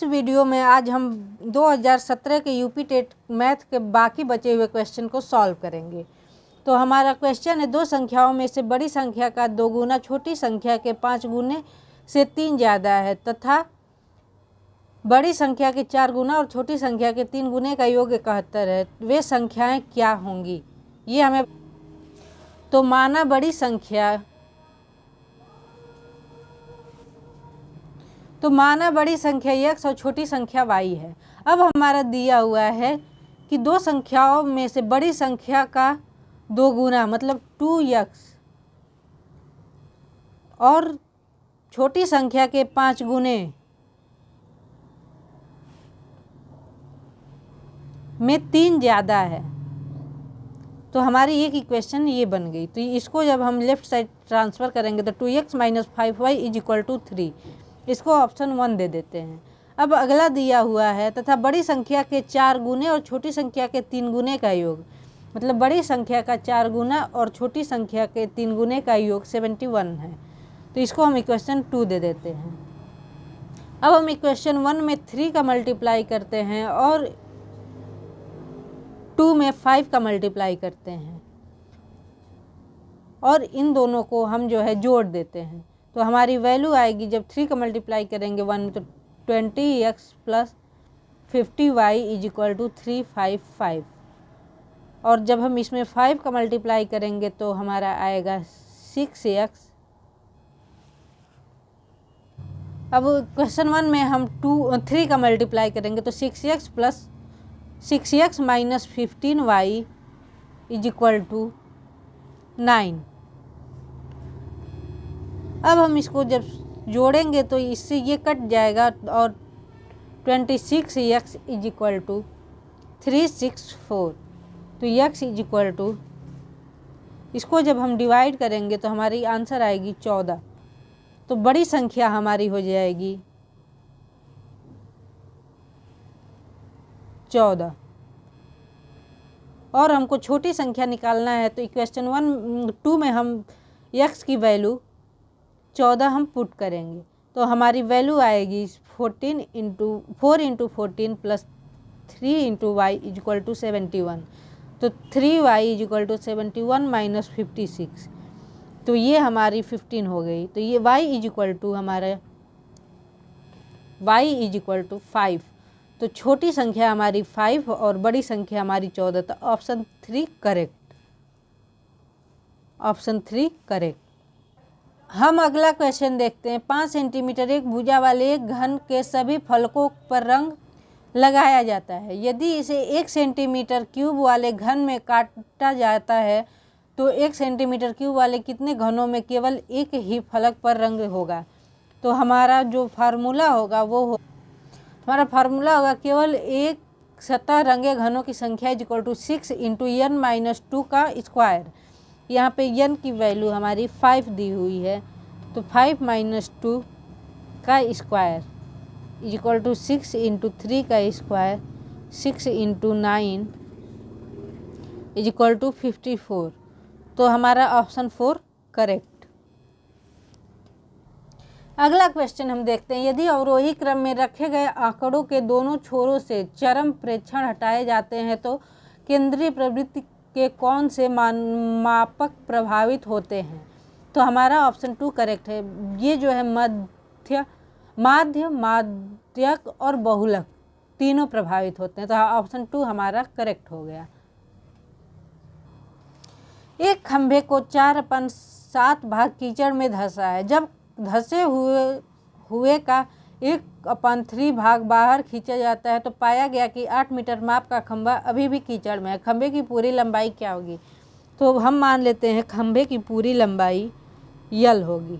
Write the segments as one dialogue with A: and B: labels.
A: इस वीडियो में आज हम 2017 के यूपी टेट मैथ के बाकी बचे हुए क्वेश्चन को सॉल्व करेंगे। तो हमारा क्वेश्चन है, दो संख्याओं में से बड़ी संख्या का 2 गुना छोटी संख्या के 5 गुने से 3 ज़्यादा है तथा बड़ी संख्या के 4 गुना और छोटी संख्या के 3 गुने का योग 71 है। वे संख्याएं क्या होंगी? ये हमें तो माना बड़ी संख्या x और छोटी संख्या y है। अब हमारा दिया हुआ है कि दो संख्याओं में से बड़ी संख्या का 2 गुना मतलब 2x और छोटी संख्या के 5 गुने में 3 ज़्यादा है। तो हमारी एक इक्वेशन ये बन गई। तो इसको जब हम लेफ्ट साइड ट्रांसफ़र करेंगे तो 2x - 5y = 3। इसको ऑप्शन 1 दे देते हैं। अब अगला दिया हुआ है, तथा बड़ी संख्या के 4 गुने और छोटी संख्या के 3 गुने का योग, मतलब बड़ी संख्या का 4 गुना और छोटी संख्या के 3 गुने का योग 71 है। तो इसको हम इक्वेशन 2 दे देते हैं। अब हम इक्वेशन 1 में 3 का मल्टीप्लाई करते हैं और 2 में 5 का मल्टीप्लाई करते हैं और इन दोनों को हम जो है जोड़ देते हैं। तो हमारी वैल्यू आएगी, जब 3 का मल्टीप्लाई करेंगे 1 तो 20x + 50y = 355 और जब हम इसमें 5 का मल्टीप्लाई करेंगे तो हमारा आएगा 6x। अब क्वेश्चन 1 में हम 3 का मल्टीप्लाई करेंगे तो 6x - 15y = 9। अब हम इसको जब जोड़ेंगे तो इससे ये कट जाएगा और 26x = 364। तो x = इसको जब हम डिवाइड करेंगे तो हमारी आंसर आएगी 14। तो बड़ी संख्या हमारी हो जाएगी 14 और हमको छोटी संख्या निकालना है। तो इक्वेशन 2 में हम x की वैल्यू 14 हम पुट करेंगे तो हमारी वैल्यू आएगी 4 × 14 + 3 × y = 71। तो 3y = 71 - 56। तो ये हमारी 15 हो गई। तो ये y = हमारा y = 5। तो छोटी संख्या हमारी 5 और बड़ी संख्या हमारी 14। तो ऑप्शन 3 करेक्ट। हम अगला क्वेश्चन देखते हैं। 5 सेंटीमीटर एक भुजा वाले एक घन के सभी फलकों पर रंग लगाया जाता है। यदि इसे 1 सेंटीमीटर क्यूब वाले घन में काटा जाता है तो 1 सेंटीमीटर क्यूब वाले कितने घनों में केवल एक ही फलक पर रंग होगा? तो हमारा जो फार्मूला होगा हमारा होगा केवल एक सतह रंगे घनों की संख्या = 6 × n - 2 का स्क्वायर। यहाँ पे n की वैल्यू हमारी 5 दी हुई है। तो 5 - 2 का स्क्वायर = 6 × 3 का स्क्वायर 6 × 9 = 54। तो हमारा ऑप्शन 4 करेक्ट। अगला क्वेश्चन हम देखते हैं। यदि अवरोही क्रम में रखे गए आंकड़ों के दोनों छोरों से चरम प्रेक्षण हटाए जाते हैं तो केंद्रीय प्रवृत्ति के कौन से मापक प्रभावित होते हैं? तो हमारा ऑप्शन 2 करेक्ट है। ये जो है माध्य, माध्यक और बहुलक तीनों प्रभावित होते हैं। तो ऑप्शन 2 हमारा करेक्ट हो गया। एक खंभे को 4/7 भाग कीचड़ में धंसा है। जब धंसे हुए का 1/3 भाग बाहर खींचा जाता है तो पाया गया कि 8 मीटर माप का खंभा अभी भी कीचड़ में है। खंभे की पूरी लंबाई क्या होगी? तो हम मान लेते हैं खंभे की पूरी लंबाई L होगी,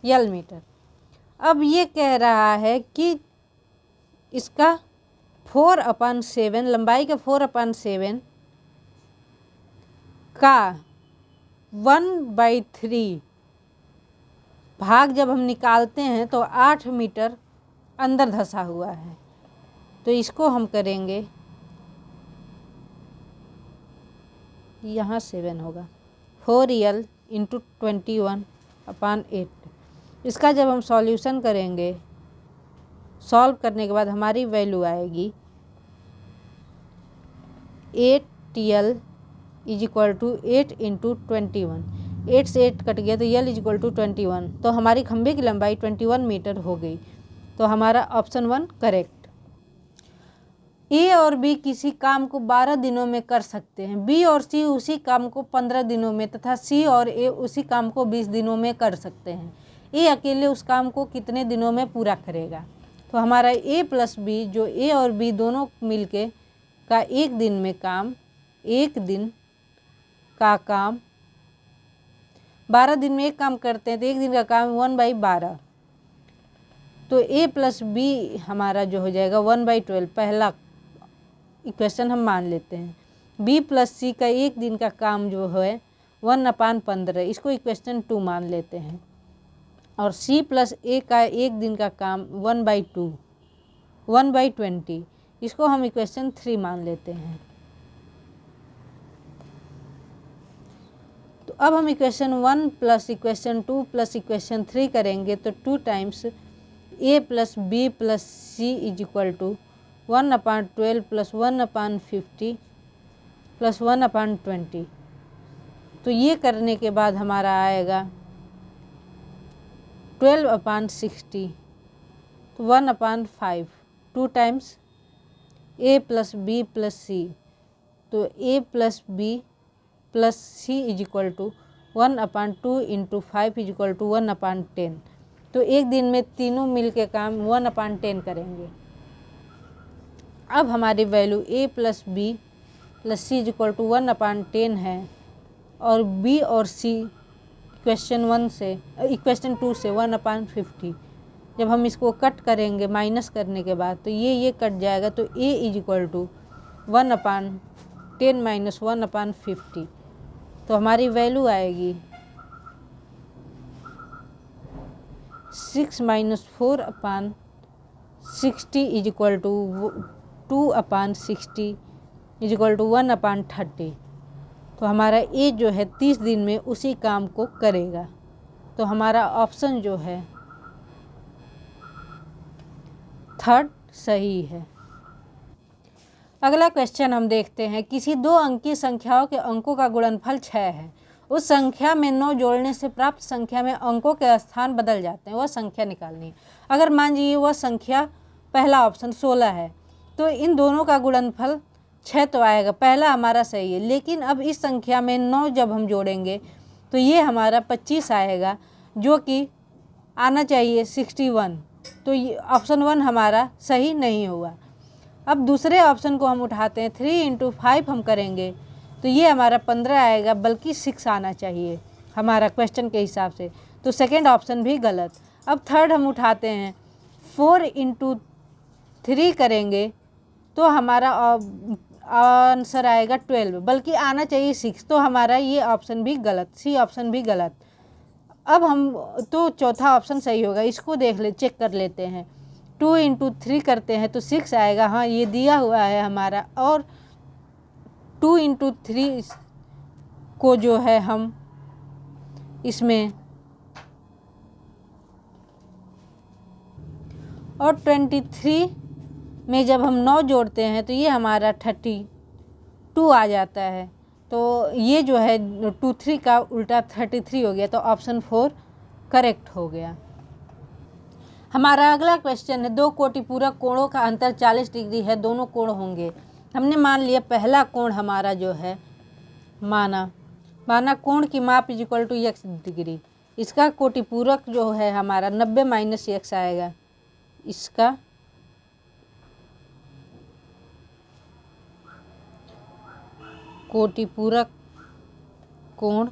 A: L मीटर। अब ये कह रहा है कि इसका 4/7 लंबाई का 4/7 का 1/3 भाग जब हम निकालते हैं तो 8 मीटर अंदर धंसा हुआ है। तो इसको हम करेंगे, यहाँ 7 होगा 4L × 21/8। इसका जब हम सॉल्यूशन करेंगे, सॉल्व करने के बाद हमारी वैल्यू आएगी 8TL is equal to 8 into 21। 8 से 8 कट गया तो यल इज इक्वल टू 21। तो हमारी खंभे की लंबाई 21 मीटर हो गई। तो हमारा ऑप्शन 1 करेक्ट। ए और बी किसी काम को 12 दिनों में कर सकते हैं। बी और सी उसी काम को 15 दिनों में तथा सी और ए उसी काम को 20 दिनों में कर सकते हैं। ए अकेले उस काम को कितने दिनों में पूरा करेगा? तो हमारा ए प्लस बी, जो ए और बी दोनों मिलके का एक दिन में काम, एक दिन का काम 12 दिन में एक काम करते हैं तो एक दिन का काम 1/12। तो ए प्लस बी हमारा जो हो जाएगा 1/12, पहला इक्वेशन हम मान लेते हैं। बी प्लस सी का एक दिन का काम जो है 1/15, इसको इक्वेशन 2 मान लेते हैं। और सी प्लस ए का एक दिन का काम 1/2, 1/20, इसको हम इक्वेशन 3 मान लेते हैं। तो अब हम equation 1 plus equation 2 plus equation 3 करेंगे तो 2 times A plus B plus C is equal to 1/12 plus 1/50 plus 1/20। तो ये करने के बाद हमारा आएगा 12/60, तो 1/5, 2 times A plus B plus C. तो A plus B plus C is equal to 1/2 into 5 is equal to 1/10। तो एक दिन में तीनों मिल के काम 1/10 करेंगे। अब हमारी value A plus B plus C is equal to 1/10 है और बी और सी इक्वेशन 2 से 1/50। जब हम इसको कट करेंगे माइनस करने के बाद तो ये कट जाएगा, तो A is equal to 1/10 minus 1/50। तो हमारी वैल्यू आएगी 6 minus 4/60 is equal to 2/60 is equal to 1/30। तो हमारा ए जो है 30 दिन में उसी काम को करेगा। तो हमारा ऑप्शन जो है थर्ड सही है। अगला क्वेश्चन हम देखते हैं। किसी 2 अंकीय संख्याओं के अंकों का गुणनफल 6 है। उस संख्या में 9 जोड़ने से प्राप्त संख्या में अंकों के स्थान बदल जाते हैं, वह संख्या निकालनी है। अगर मान लीजिए वह संख्या, पहला ऑप्शन 16 है, तो इन दोनों का गुणनफल 6 तो आएगा, पहला हमारा सही है। लेकिन अब इस संख्या में 9 जब हम जोड़ेंगे तो ये हमारा 25 आएगा, जो कि आना चाहिए 61। तो ये ऑप्शन 1 हमारा सही नहीं हुआ। अब दूसरे ऑप्शन को हम उठाते हैं, 3 इंटू 5 हम करेंगे तो ये हमारा 15 आएगा, बल्कि 6 आना चाहिए हमारा क्वेश्चन के हिसाब से। तो सेकेंड ऑप्शन भी गलत। अब थर्ड हम उठाते हैं, 4 इंटू 3 करेंगे तो हमारा आंसर आएगा 12, बल्कि आना चाहिए 6। तो हमारा ये ऑप्शन भी गलत, सी ऑप्शन भी गलत। अब हम तो चौथा ऑप्शन सही होगा, इसको चेक कर लेते हैं। 2 इंटू 3 करते हैं तो 6 आएगा, हाँ ये दिया हुआ है हमारा। और 2 इंटू 3 को जो है हम इसमें और 23 में जब हम 9 जोड़ते हैं तो ये हमारा 32 आ जाता है। तो ये जो है 23 का उल्टा 33 हो गया। तो ऑप्शन 4 करेक्ट हो गया। हमारा अगला क्वेश्चन है, 2 कोटिपूरक कोणों का अंतर 40 डिग्री है, दोनों कोण होंगे। हमने मान लिया पहला कोण हमारा जो है माना कोण की माप is equal to x degree. इसका कोटिपूरक जो है हमारा 90 माइनस x आएगा। इसका कोटिपूरक कोण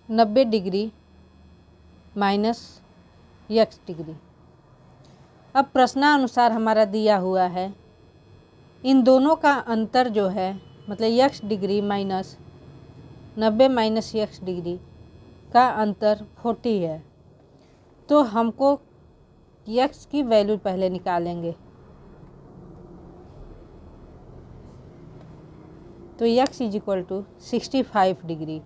A: 90 डिग्री माइनस x डिग्री। अब प्रश्नानुसार हमारा दिया हुआ है इन दोनों का अंतर जो है, मतलब x degree minus 90 minus x degree का अंतर 40 है। तो हमको x की वैल्यू पहले निकालेंगे। तो x is equal to 65 degree.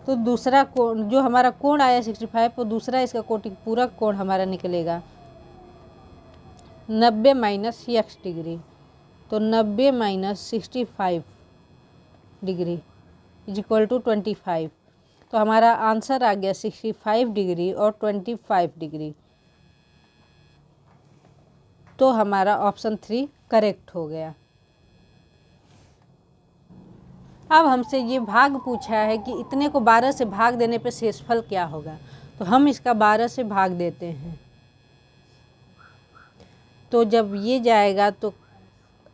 A: तो दूसरा कोण जो हमारा कोण आया 65, तो दूसरा इसका कोटि पूरक कोण हमारा निकलेगा 90 माइनस x डिग्री। तो 90 minus 65 degree is equal to 25। तो हमारा आंसर आ गया 65 डिग्री और 25 डिग्री। तो हमारा ऑप्शन 3 करेक्ट हो गया। अब हमसे ये भाग पूछा है कि इतने को 12 से भाग देने पे शेषफल क्या होगा। तो हम इसका 12 से भाग देते हैं। तो जब ये जाएगा तो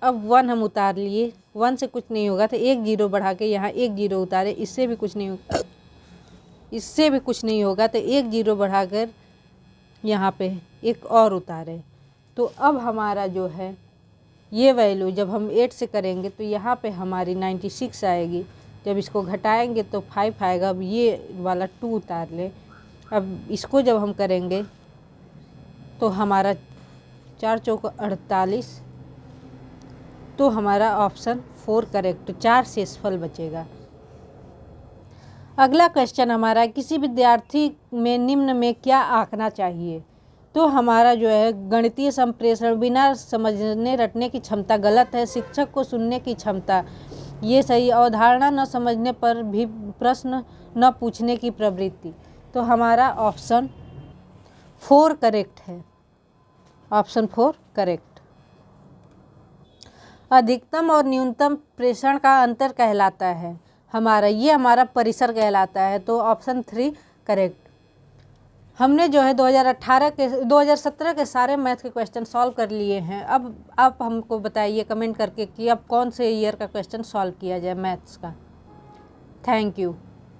A: अब 1 हम उतार लिए, 1 से कुछ नहीं होगा तो एक जीरो बढ़ा के यहाँ एक जीरो उतारे, इससे भी कुछ नहीं होगा, इससे भी कुछ नहीं होगा तो एक जीरो बढ़ाकर यहाँ पे एक और उतारे। तो अब हमारा जो है ये वैल्यू जब हम 8 से करेंगे तो यहाँ पे हमारी 96 आएगी। जब इसको घटाएंगे तो 5 आएगा। अब ये वाला 2 उतार ले। अब इसको जब हम करेंगे तो हमारा 4 चौक 48। तो हमारा ऑप्शन 4 करेक्ट, 4 शेषफल बचेगा। अगला क्वेश्चन हमारा, किसी विद्यार्थी में निम्न में क्या आंकना चाहिए। तो हमारा जो है गणितीय संप्रेषण, बिना समझने रटने की क्षमता गलत है, शिक्षक को सुनने की क्षमता ये सही, अवधारणा न समझने पर भी प्रश्न न पूछने की प्रवृत्ति। तो हमारा ऑप्शन 4 करेक्ट है, ऑप्शन 4 करेक्ट। अधिकतम और न्यूनतम प्रेषण का अंतर कहलाता है हमारा परिसर कहलाता है। तो ऑप्शन 3 करेक्ट। हमने जो है 2017 के सारे मैथ के क्वेश्चन सॉल्व कर लिए हैं। अब आप हमको बताइए कमेंट करके कि अब कौन से ईयर का क्वेश्चन सॉल्व किया जाए मैथ्स का। Thank you.